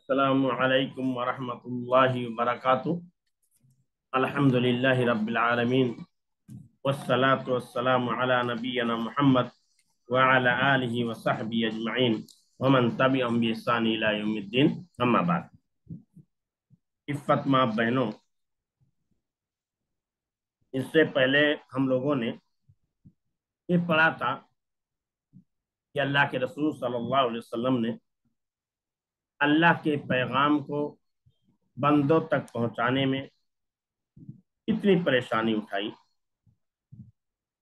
السلام علیکم ورحمۃ اللہ وبرکاتہ۔ الحمد للہ رب العالمین والصلاة والسلام علی نبینا محمد وعلی آلہ وصحبہ اجمعین ومن تبعہم بإحسان الی یوم الدین، اما بعد۔ عفت ماں بہنوں، اس سے پہلے ہم لوگوں نے یہ پڑھا تھا کہ اللہ کے رسول صلی اللہ علیہ وسلم نے اللہ کے پیغام کو بندوں تک پہنچانے میں کتنی پریشانی اٹھائی،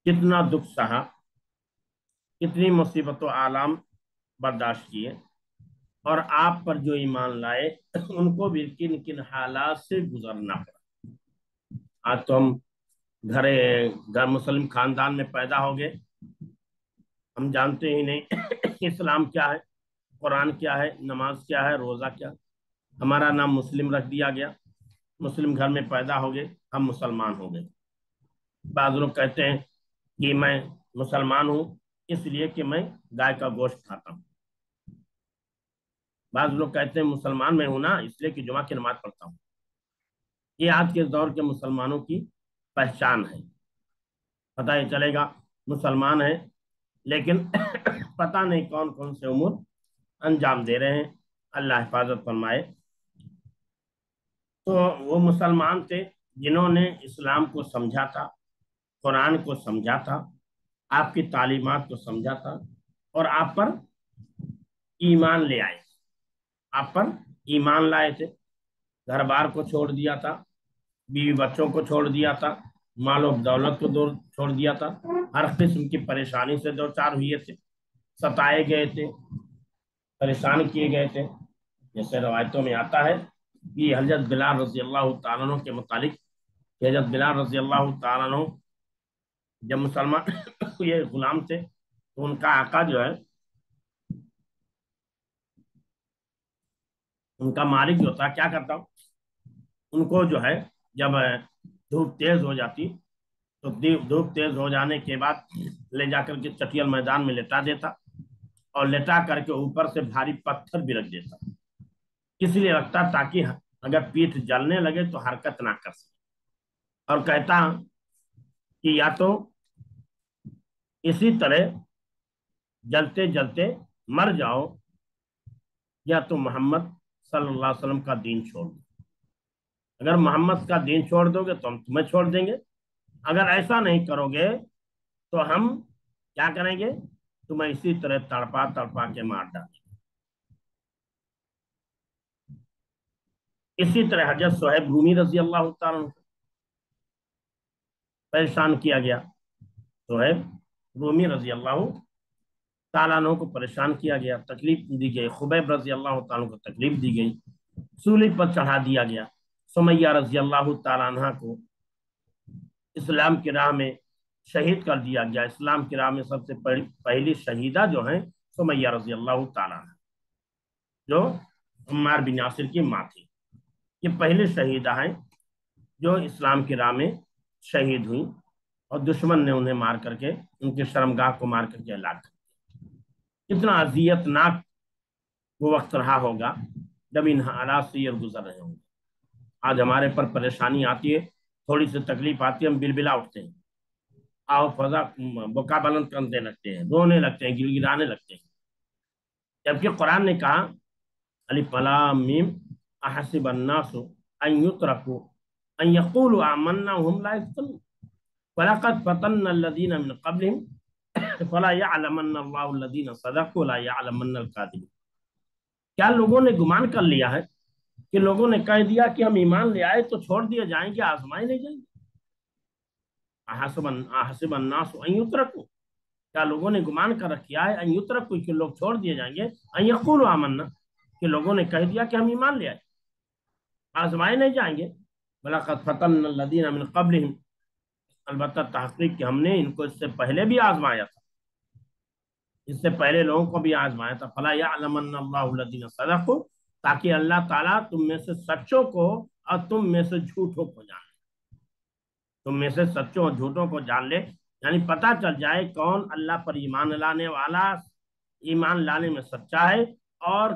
کتنا دکھ سہا، کتنی مصیبت و آلام برداشت کیے، اور آپ پر جو ایمان لائے ان کو بھی کن کن حالات سے گزرنا پڑا۔ آج تو ہم گھر مسلم خاندان میں پیدا ہو گئے، ہم جانتے ہی نہیں اسلام کیا ہے، قرآن کیا ہے، نماز کیا ہے، روزہ کیا۔ ہمارا نام مسلم رکھ دیا گیا، مسلم گھر میں پیدا ہو گئے، ہم مسلمان ہو گئے۔ بعض لوگ کہتے ہیں کہ میں مسلمان ہوں اس لیے کہ میں گائے کا گوشت کھاتا ہوں، بعض لوگ کہتے ہیں مسلمان میں ہوں نا اس لیے کہ جمعہ کی نماز پڑھتا ہوں۔ یہ آج کے دور کے مسلمانوں کی پہچان ہے۔ پتہ ہی چلے گا مسلمان ہے لیکن پتہ نہیں کون کون سے امور انجام دے رہے ہیں، اللہ حفاظت فرمائے۔ تو وہ مسلمان تھے جنہوں نے اسلام کو سمجھا تھا، قرآن کو سمجھا تھا، آپ کی تعلیمات کو سمجھا تھا، اور آپ پر ایمان لے آئے، آپ پر ایمان لائے تھے، گھر بار کو چھوڑ دیا تھا، بیوی بچوں کو چھوڑ دیا تھا، مال و دولت کو چھوڑ دیا تھا، ہر قسم کی پریشانی سے دو چار ہوئے تھے، ستائے گئے تھے، پریشان کیے گئے تھے۔ جیسے روایتوں میں آتا ہے کہ حضرت بلال رضی اللہ تعالیٰ عنہ کے متعلق کہ حضرت بلال رضی اللہ تعالیٰ عنہ جب مسلمان یہ غلام تھے تو ان کا آقا جو ہے، ان کا مالک جو تھا کیا کرتا، ان کو جو ہے جب دھوپ تیز ہو جاتی تو دھوپ تیز ہو جانے کے بعد لے جا کر کے چٹیل میدان میں لٹا دیتا، اور لٹا کر کے اوپر سے بھاری پتھر بھی رکھ دیتا، اس لیے رکھتا تاکہ اگر پیٹھ جلنے لگے تو حرکت نہ کر سکے، اور کہتا کہ یا تو اسی طرح جلتے جلتے مر جاؤ یا تو محمد صلی اللہ علیہ وسلم کا دین چھوڑ دو، اگر محمد کا دین چھوڑ دو گے تو ہم تمہیں چھوڑ دیں گے، اگر ایسا نہیں کرو گے تو ہم کیا کریں گے، تمہیں اسی طرح تڑپا تڑپا کے مار ڈالیں۔ اسی طرح حضرت صہیب رومی رضی اللہ تعالیٰ عنہ پریشان کیا گیا، صہیب رومی رضی اللہ تعالیٰ عنہ کو پریشان کیا گیا، تکلیف دی گئی، خبیب رضی اللہ تعالیٰ عنہ کو تکلیف دی گئی، سولی پر چڑھا دیا گیا، سمیہ رضی اللہ تعالیٰ عنہ کو اسلام کی راہ میں شہید کر دیا گیا۔ اسلام کی راہ میں سب سے پہلی شہیدہ جو ہیں سمیہ رضی اللہ تعالیٰ عنہ، جو عمار بن یاسر کی ماں تھی، یہ پہلی شہیدہ ہیں جو اسلام کی راہ میں شہید ہوئی، اور دشمن نے انہیں مار کر کے ان کی شرمگاہ کو مار کر کے ہلاک کر دیا۔ کتنا اذیت ناک وہ وقت رہا ہوگا جب ان حالات سے یہ گزر رہے ہوں گے۔ آج ہمارے پر پریشانی آتی ہے، تھوڑی سی تکلیف آتی ہے ہم بلبلا اٹھتے ہیں، آؤ فضا بکا بلند کرنے لگتے ہیں، رونے لگتے ہیں، گل گلانے لگتے ہیں، جبکہ قرآن نے کہا الف لام میم احسب الناس ان یترکوا ان یقولوا آمنا وهم لا یفتنون ولقد فتنا الذین من قبلهم فلا یعلمن اللہ الذین صدقوا ولا یعلمن الکاذبین۔ کیا لوگوں نے گمان کر لیا ہے کہ لوگوں نے کہہ دیا کہ ہم ایمان لے آئے تو چھوڑ دیے جائیں گے، آزمائے نہیں جائیں گے؟ احسب الناس ان یترکوا، کیا لوگوں نے گمان کر رکھا ہے ان یترکوا کہ لوگ چھوڑ دیے جائیں گے، ان یقولوا آمنا کہ لوگوں نے کہہ دیا کہ ہم ایمان لے آئے، آزمائے نہیں جائیں گے؟ وَلَقَدْ فَتَنَّا الَّذِينَ مِن قَبْلِهِمْ، البتہ تحقیق کہ ہم نے ان کو اس سے پہلے بھی آزمایا تھا، اس سے پہلے لوگوں کو بھی آزمایا تھا، فَلَا يَعْلَمَنَّ اللَّهُ الَّذِينَ صَدَقُوا، تاکہ اللہ تعالیٰ تم میں سے سچوں کو اور تم میں سے جھوٹوں کو جان لے، تم میں سے سچوں اور جھوٹوں کو جان لے، یعنی پتہ چل جائے کون اللہ پر ایمان لانے والا، ایمان لانے میں سچا ہے، اور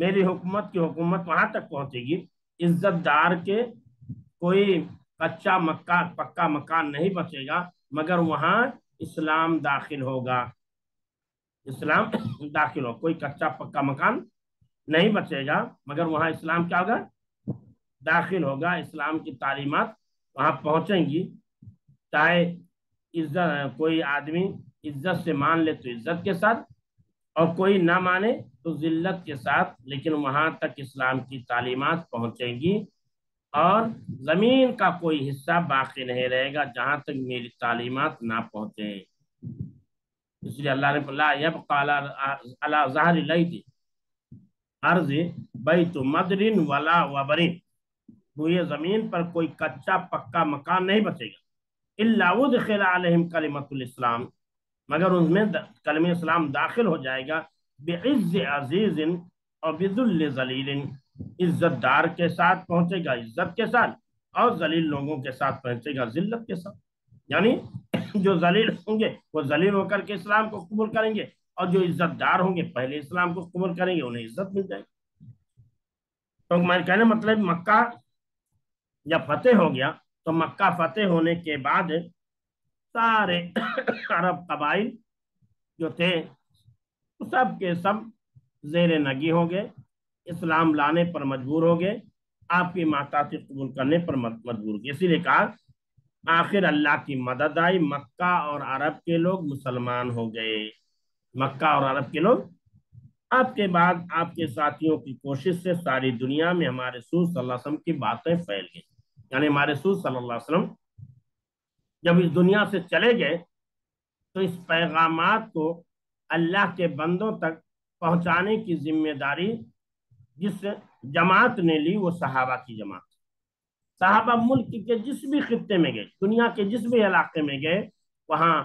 میری حکومت کی حکومت وہاں تک پہنچے گی عزت دار کے کوئی کچا مکہ پکا مکان نہیں بچے گا مگر وہاں اسلام داخل ہوگا، اسلام داخل ہو، کوئی کچا پکا مکان نہیں بچے گا مگر وہاں اسلام کیا ہوگا، داخل ہوگا، اسلام کی تعلیمات وہاں پہنچیں گی، چاہے عزت کوئی آدمی عزت سے مان لے تو عزت کے ساتھ اور کوئی نہ مانے تو ذلت کے ساتھ، لیکن وہاں تک اسلام کی تعلیمات پہنچیں گی اور زمین کا کوئی حصہ باقی نہیں رہے گا جہاں تک میری تعلیمات نہ پہنچے۔ اس لیے اللہ نے لا یبقى علی ظہر الارض ارض بیت مدر ولا وبر، یہ زمین پر کوئی کچا پکا مکان نہیں بچے گا الا ادخل علیہم کلمۃ الاسلام، مگر ان میں کلمہ اسلام داخل ہو جائے گا بعز عزیز اور بذل ذلیل، عزت دار کے ساتھ پہنچے گا عزت کے ساتھ اور ذلیل لوگوں کے ساتھ پہنچے گا ذلت کے ساتھ، یعنی جو ذلیل ہوں گے وہ ذلیل ہو کر کے اسلام کو قبول کریں گے اور جو عزت دار ہوں گے پہلے اسلام کو قبول کریں گے انہیں عزت مل جائے گی۔ تو میں کہنے مطلب مکہ جب فتح ہو گیا تو مکہ فتح ہونے کے بعد سارے عرب قبائل جو تھے سب کے سب زیر نگی ہو گئے، اسلام لانے پر مجبور ہو گئے، آپ کی ماتاتی قبول کرنے پر مجبور ہو گئے، اسی لیے کہا آخر اللہ کی مدد آئی، مکہ اور عرب کے لوگ مسلمان ہو گئے، مکہ اور عرب کے لوگ۔ آپ کے بعد آپ کے ساتھیوں کی کوشش سے ساری دنیا میں ہمارے رسول صلی اللہ علیہ وسلم کی باتیں پھیل گئی، یعنی ہمارے رسول صلی اللہ علیہ وسلم جب اس دنیا سے چلے گئے تو اس پیغامات کو اللہ کے بندوں تک پہنچانے کی ذمہ داری جس جماعت نے لی وہ صحابہ کی جماعت، صحابہ ملک کے جس بھی خطے میں گئے، دنیا کے جس بھی علاقے میں گئے، وہاں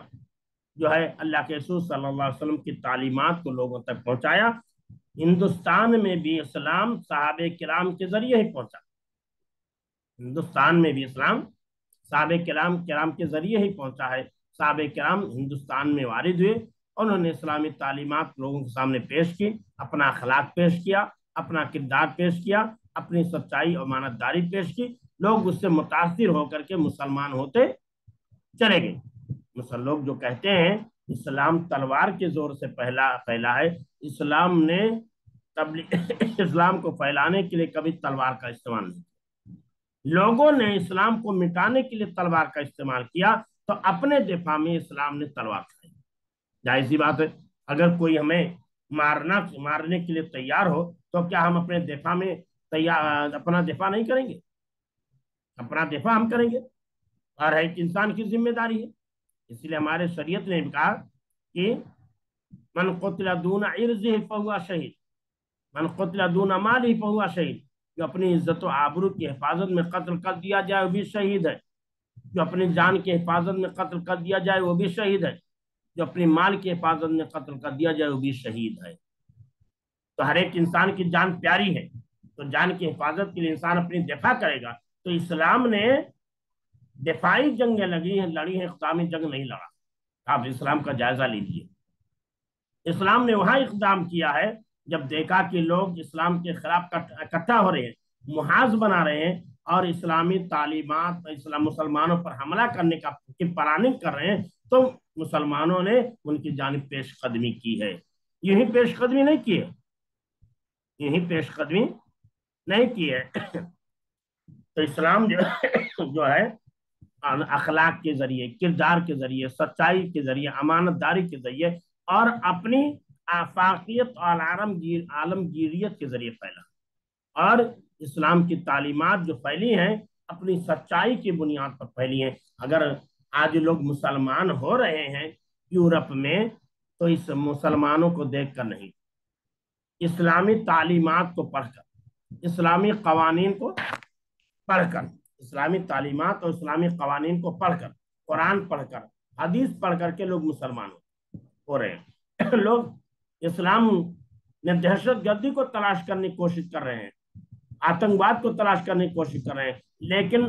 جو ہے اللہ کے رسول صلی اللہ علیہ وسلم کی تعلیمات کو لوگوں تک پہنچایا۔ ہندوستان میں بھی اسلام صحابہ کرام کے ذریعے ہی پہنچا، ہندوستان میں بھی اسلام صحابہ کرام کے ذریعے ہی پہنچا ہے، صحابہ کرام ہندوستان میں وارد ہوئے، انہوں نے اسلامی تعلیمات لوگوں کے سامنے پیش کی، اپنا اخلاق پیش کیا، اپنا کردار پیش کیا، اپنی سچائی اور امانت داری پیش کی، لوگ اس سے متاثر ہو کر کے مسلمان ہوتے چلے گئے۔ لوگ جو کہتے ہیں اسلام تلوار کے زور سے پھیلا ہے، اسلام نے اسلام کو پھیلانے کے لیے کبھی تلوار کا استعمال نہیں، لوگوں نے اسلام کو مٹانے کے لیے تلوار کا استعمال کیا، تو اپنے دفاع میں اسلام نے تلوار چلائی، جائز سی بات ہے، اگر کوئی ہمیں مارنے کے لیے تیار ہو تو کیا ہم اپنے دفاع میں اپنا دفاع نہیں کریں گے؟ اپنا دفاع ہم کریں گے، اور ایک انسان کی ذمہ داری ہے۔ اس لیے ہمارے شریعت نے کہا کہ من قتل دون عرضه فهو شہید، من قتل دون ماله فهو شہید، جو اپنی عزت و آبرو کی حفاظت میں قتل کر دیا جائے وہ بھی شہید ہے، جو اپنی جان کی حفاظت میں قتل کر دیا جائے وہ بھی شہید ہے، جو اپنی مال کی حفاظت میں قتل کر دیا جائے وہ بھی شہید ہے۔ تو ہر ایک انسان کی جان پیاری ہے، تو جان کی حفاظت کے لیے انسان اپنی دفاع کرے گا۔ تو اسلام نے دفاعی جنگیں لڑی ہیں، اقدامی جنگ نہیں لڑا۔ آپ اسلام کا جائزہ لیجیے، اسلام نے وہاں اقدام کیا ہے جب دیکھا کہ لوگ اسلام کے خلاف اکٹھا ہو رہے ہیں، محاذ بنا رہے ہیں اور اسلامی تعلیمات مسلمانوں پر حملہ کرنے کا پلاننگ کر رہے ہیں، تو مسلمانوں نے ان کی جانب پیش قدمی کی ہے، یہی پیش قدمی نہیں کی ہے، یہی پیش قدمی نہیں کی ہے۔ تو اسلام جو ہے اخلاق کے ذریعے، کردار کے ذریعے، سچائی کے ذریعے، امانت داری کے ذریعے اور اپنی آفاقیت اور عالمگیریت کے ذریعے پھیلا، اور اسلام کی تعلیمات جو پھیلی ہیں اپنی سچائی کی بنیاد پر پھیلی ہیں۔ اگر آج لوگ مسلمان ہو رہے ہیں یورپ میں تو اس مسلمانوں کو دیکھ کر نہیں، اسلامی تعلیمات کو پڑھ کر، اسلامی قوانین کو پڑھ کر، اسلامی تعلیمات اور اسلامی قوانین کو پڑھ کر، قرآن پڑھ کر، حدیث پڑھ کر کے لوگ مسلمان ہو رہے ہیں۔ لوگ اسلام نے دہشت گردی کو تلاش کرنے کی کوشش کر رہے ہیں، آتنکواد کو تلاش کرنے کی کوشش کر رہے ہیں، لیکن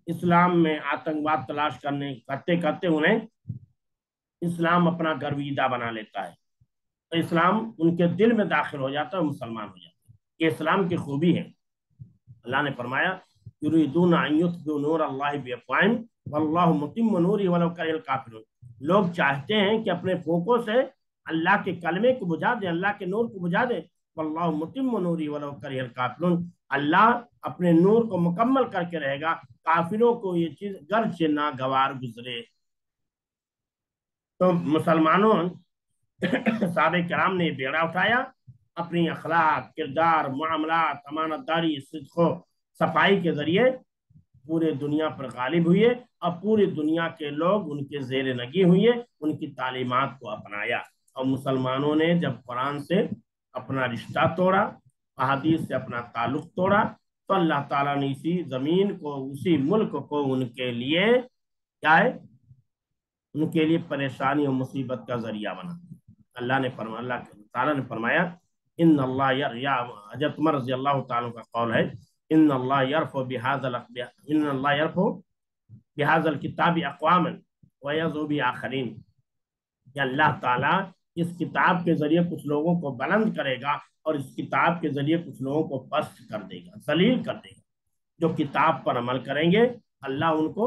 اسلام میں آتنکواد تلاش کرتے کرتے انہیں اسلام اپنا گرویدہ بنا لیتا ہے، تو اسلام ان کے دل میں داخل ہو جاتا ہے، مسلمان ہو جاتا ہے۔ یہ اسلام کی خوبی ہے۔ اللہ نے فرمایا یریدون ان یطفئوا نور اللہ بافواہہم واللہ متم نورہ ولو کرہ الکافرون، لوگ چاہتے ہیں کہ اپنے پھونکوں سے اللہ کے کلمے کو بجھا دیں، اللہ کے نور کو بجھا دیں، واللہ متم نورہ ولو کرہ الکافرون، اللہ اپنے نور کو مکمل کر کے رہے گا، کافروں کو یہ چیز گرچہ ناگوار گزرے۔ تو مسلمانوں صحابہ کرام نے بیڑا اٹھایا، اپنی اخلاق، کردار، معاملات، امانت داری، صدق و صفائی کے ذریعے پورے دنیا پر غالب ہوئے اور پوری دنیا کے لوگ ان کے زیر نگی ہوئے، ان کی تعلیمات کو اپنایا۔ اور مسلمانوں نے جب قرآن سے اپنا رشتہ توڑا، احادیث سے اپنا تعلق توڑا، تو اللہ تعالیٰ نے اسی زمین کو، اسی ملک کو ان کے لیے کیا ہے، ان کے لیے پریشانی اور مصیبت کا ذریعہ بنا۔ اللہ نے فرمایا، اللہ تعالیٰ نے فرمایا ان اللہ، حضرت عمر رضی اللہ تعالیٰ کا قول ہے، ان اللہ یرفع بهذا الکتاب اقواما ویضع بآخرین، کہ اللہ تعالیٰ اس کتاب کے ذریعے کچھ لوگوں کو بلند کرے گا اور اس کتاب کے ذریعے کچھ لوگوں کو پست کر دے گا، ذلیل کر دے گا۔ جو کتاب پر عمل کریں گے اللہ ان کو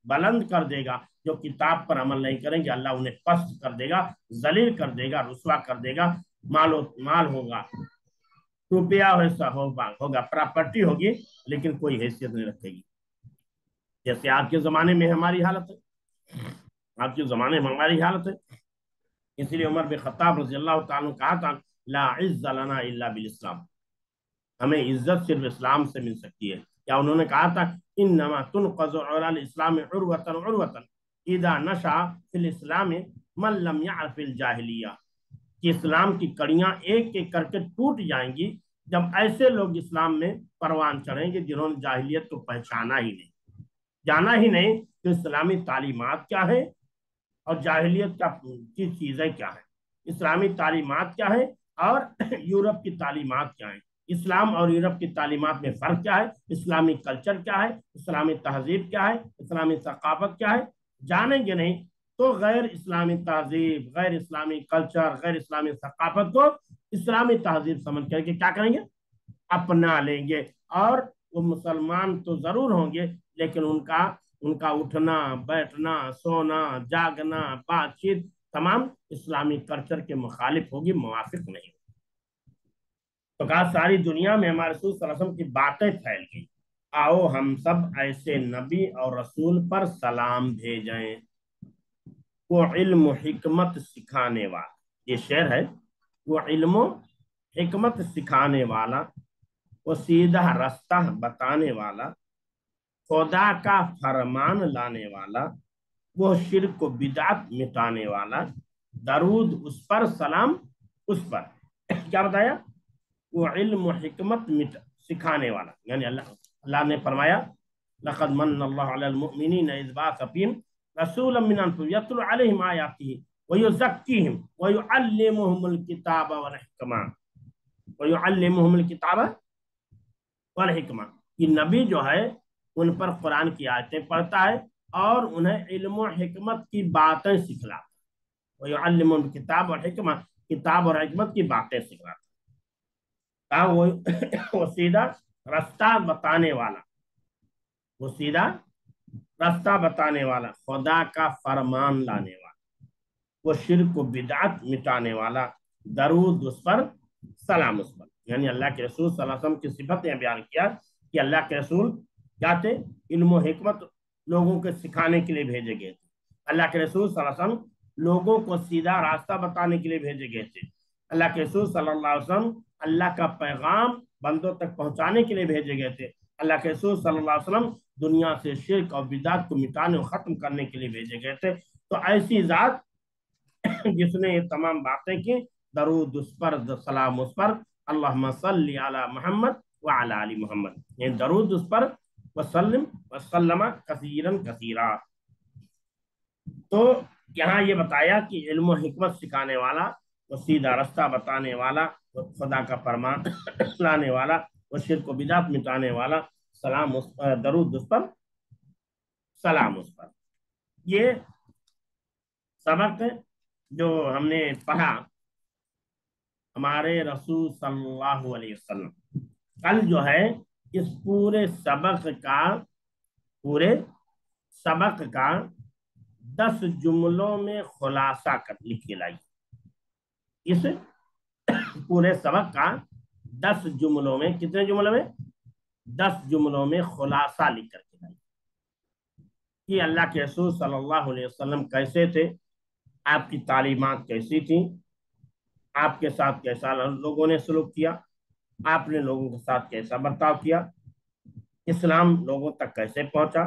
بلند کر دے گا، جو کتاب پر عمل نہیں کریں گے اللہ انہیں پست کر دے گا، ذلیل کر دے گا، رسوا کر دے گا۔ مال ہوگا، روپیہ ویسا ہوگا، پراپرٹی ہوگی، لیکن کوئی حیثیت نہیں رکھے گی۔ جیسے آج کے زمانے میں ہماری حالت ہے، آج کے زمانے میں ہماری حالت ہے۔ اس لیے عمر بن خطاب رضی اللہ تعالیٰ نے کہا تھا لا عز لنا الا بالاسلام، ہمیں عزت صرف اسلام سے مل سکتی ہے۔ یا انہوں نے کہا تھا انما تنقض علی الاسلام عروۃ عروۃ اذا نشا فی الاسلام من لم يعرف الجاہلیہ، کہ اسلام کی کڑیاں ایک ایک کر کے ٹوٹ جائیں گی جب ایسے لوگ اسلام میں پروان چڑھیں گے جنہوں نے جاہلیت کو پہچانا ہی نہیں، جانا ہی نہیں کہ اسلامی تعلیمات کیا ہے اور جاہلیت کی چیزیں کیا ہیں، اسلامی تعلیمات کیا ہے اور یورپ کی تعلیمات کیا ہیں، اسلام اور یورپ کی تعلیمات میں فرق کیا ہے، اسلامی کلچر کیا ہے، اسلامی تہذیب کیا ہے، اسلامی ثقافت کیا ہے، جانیں گے نہیں تو غیر اسلامی تہذیب، غیر اسلامی کلچر، غیر اسلامی ثقافت کو اسلامی تہذیب سمجھ کر کے کیا کریں گے، اپنا لیں گے، اور وہ مسلمان تو ضرور ہوں گے لیکن ان کا اٹھنا، بیٹھنا، سونا، جاگنا، بات چیت تمام اسلامی کلچر کے مخالف ہوگی، موافق نہیں ہوگی۔ تو کہا ساری دنیا میں ہمارے رسول صلی اللہ علیہ وسلم کی باتیں پھیل گئی، آؤ ہم سب ایسے نبی اور رسول پر سلام بھیجیں، وہ علم و حکمت سکھانے والا، یہ شعر ہے، وہ علم و حکمت سکھانے والا، وہ سیدھا راستہ بتانے والا، خدا کا فرمان لانے والا، وہ شرک و بدعت مٹانے والا، درود اس پر، سلام اس پر۔ کیا بتایا؟ وہ علم و حکمت سکھانے والا، یعنی اللہ نے فرمایا لقد من اللہ علی المؤمنین اذ بعث فیہم رسولا من انفسہم یتلو علیہم آیاتہ ویزکیہم ویعلمہم الکتاب والحکمہ، ویعلمہم الکتاب والحکمہ، یہ نبی جو ہے ان پر قرآن کی آیتیں پڑھتا ہے اور انہیں علم و حکمت کی باتیں سکھلاتا ہے، ویعلمہم الکتاب والحکمہ، کتاب اور حکمت کی باتیں سکھلاتا ہے، وہ سیدھا راستہ بتانے والا، وہ سیدھا راستہ بتانے والا، خدا کا فرمان لانے والا، وہ شرک و بدعت مٹانے والا، درود اس پر، سلام اس پر۔ یعنی اللہ کے رسول صلی اللہ علیہ وسلم کی صفتیں بیان کیا کہ اللہ کے رسول کیا تھے، علم و حکمت لوگوں کے سکھانے کے لیے بھیجے گئے تھے، اللہ کے رسول صلی اللہ علیہ وسلم لوگوں کو سیدھا راستہ بتانے کے لیے بھیجے گئے تھے، اللہ کے رسول صلی اللہ علیہ وسلم اللہ کا پیغام بندوں تک پہنچانے کے لیے بھیجے گئے تھے، اللہ کے رسول صلی اللہ علیہ وسلم دنیا سے شرک اور بدعت کو مٹانے اور ختم کرنے کے لیے بھیجے گئے تھے۔ تو ایسی ذات جس نے یہ تمام باتیں کی، درود اس پر، سلام اس پر، اللہم صلی علی محمد وعلی آل محمد، یعنی درود اس پر، وسلم وسلم کثیرن کثیرا۔ تو یہاں یہ بتایا کہ علم و حکمت سکھانے والا، وہ سیدھا راستہ بتانے والا، وہ خدا کا فرمان لانے والا، وہ شرک و بدعت مٹانے والا، سلام اس پر، درود اس پر، سلام اس پر۔ یہ سبق جو ہم نے پڑھا ہمارے رسول صلی اللہ علیہ وسلم کل جو ہے اس پورے سبق کا 10 جملوں میں خلاصہ کر لکھ کے لائی. اس پورے سبق کا 10 جملوں میں، کتنے جملوں میں؟ 10 جملوں میں خلاصہ لکھ کر کے لائی کہ اللہ کے رسول صلی اللہ علیہ وسلم کیسے تھے، آپ کی تعلیمات کیسی تھیں، آپ کے ساتھ کیسا لوگوں نے سلوک کیا، آپ نے لوگوں کے ساتھ کیسا برتاؤ کیا، اسلام لوگوں تک کیسے پہنچا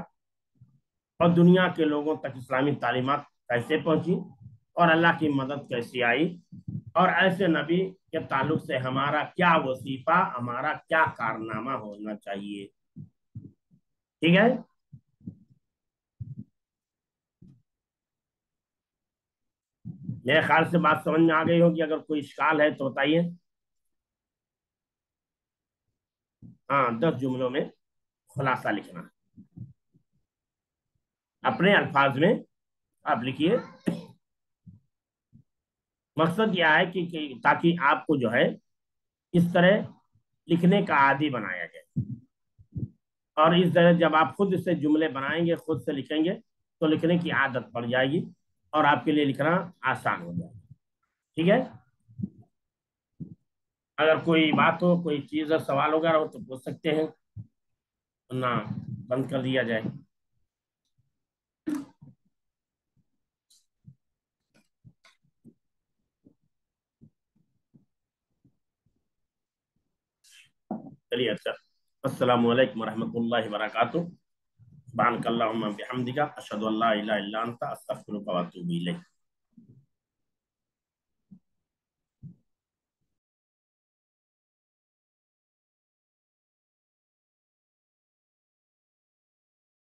اور دنیا کے لوگوں تک اسلامی تعلیمات کیسے پہنچی اور اللہ کی مدد کیسی آئی، اور ایسے نبی کے تعلق سے ہمارا کیا وظیفہ، ہمارا کیا کارنامہ ہونا چاہیے. ٹھیک ہے. میرے خیال سے بات سمجھ میں آ گئی ہوگی. اگر کوئی اشکال ہے تو بتائیے. ہاں، 10 جملوں میں خلاصہ لکھنا اپنے الفاظ میں آپ لکھیے. مقصد یہ ہے کہ تاکہ آپ کو جو ہے اس طرح لکھنے کا عادی بنایا جائے، اور اس طرح جب آپ خود سے جملے بنائیں گے، خود سے لکھیں گے، تو لکھنے کی عادت پڑ جائے گی اور آپ کے لیے لکھنا آسان ہو جائے گا. ٹھیک ہے. اگر کوئی بات ہو، کوئی چیز اور سوال وغیرہ ہو تو پوچھ سکتے ہیں، ورنہ بند کر دیا جائے. چلیے. اچھا. السلام علیکم ورحمۃ اللہ وبرکاتہ. سبحانک اللہم بحمدک، اشہد ان لا الہ الا انت، استغفرک واتوب الیک.